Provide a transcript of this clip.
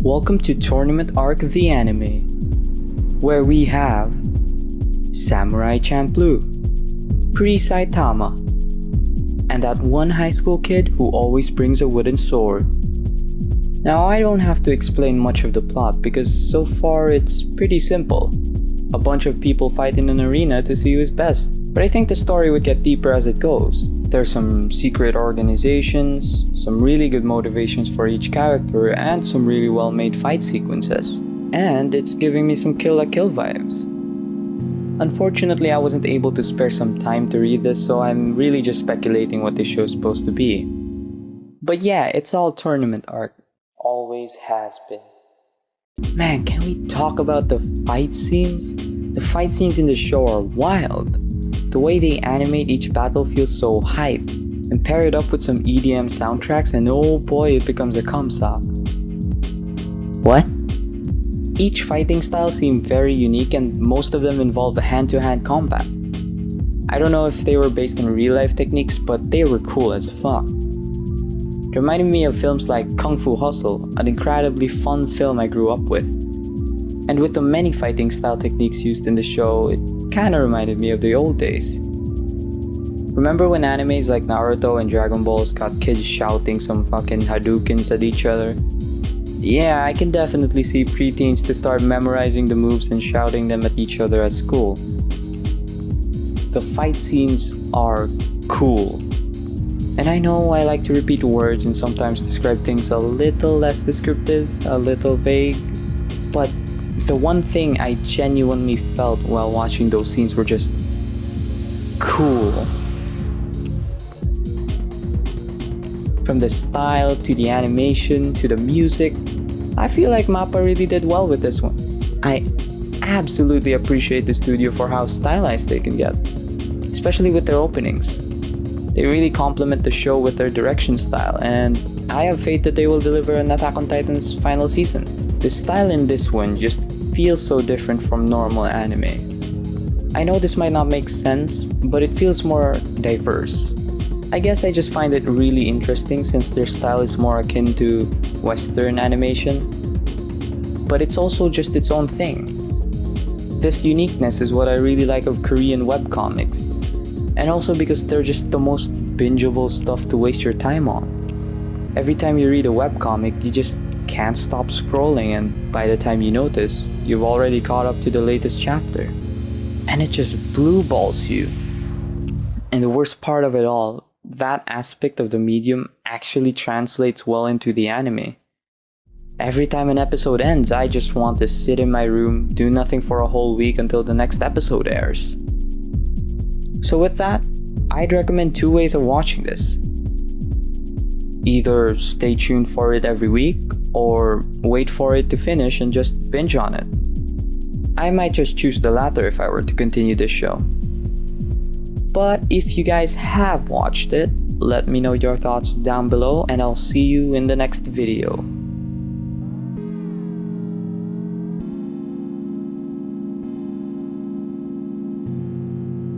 Welcome to Tournament Arc the Anime, where we have Samurai Champloo, Priest Saitama, and that one high school kid who always brings a wooden sword. Now I don't have to explain much of the plot because so far it's pretty simple. A bunch of people fight in an arena to see who's best, but I think the story would get deeper as it goes. There's some secret organizations, some really good motivations for each character, and some really well made fight sequences. And it's giving me some Kill la Kill vibes. Unfortunately, I wasn't able to spare some time to read this, so I'm really just speculating what this show is supposed to be. But yeah, it's all Tournament Arc. Always has been. Man, can we talk about the fight scenes? The fight scenes in the show are wild. The way they animate each battle feels so hype, and pair it up with some EDM soundtracks and oh boy, it becomes a cum sock. What? Each fighting style seemed very unique and most of them involved hand-to-hand combat. I don't know if they were based on real-life techniques, but they were cool as fuck. It reminded me of films like Kung Fu Hustle, an incredibly fun film I grew up with. And with the many fighting style techniques used in the show, it kinda reminded me of the old days. Remember when animes like Naruto and Dragon Balls got kids shouting some fucking Hadoukens at each other? Yeah, I can definitely see preteens to start memorizing the moves and shouting them at each other at school. The fight scenes are cool. And I know I like to repeat words and sometimes describe things a little less descriptive, a little vague, but the one thing I genuinely felt while watching those scenes were just cool. From the style to the animation to the music, I feel like MAPPA really did well with this one. I absolutely appreciate the studio for how stylized they can get, especially with their openings. They really complement the show with their direction style, and I have faith that they will deliver an Attack on Titan's final season. The style in this one just feels so different from normal anime. I know this might not make sense, but it feels more diverse. I guess I just find it really interesting since their style is more akin to Western animation, but it's also just its own thing. This uniqueness is what I really like of Korean webcomics, and also because they're just the most bingeable stuff to waste your time on. Every time you read a webcomic, you just can't stop scrolling, and by the time you notice, you've already caught up to the latest chapter. And it just blue balls you. And the worst part of it all, that aspect of the medium actually translates well into the anime. Every time an episode ends, I just want to sit in my room, do nothing for a whole week until the next episode airs. So with that, I'd recommend two ways of watching this. Either stay tuned for it every week, or wait for it to finish and just binge on it. I might just choose the latter if I were to continue this show. But if you guys have watched it, let me know your thoughts down below and I'll see you in the next video.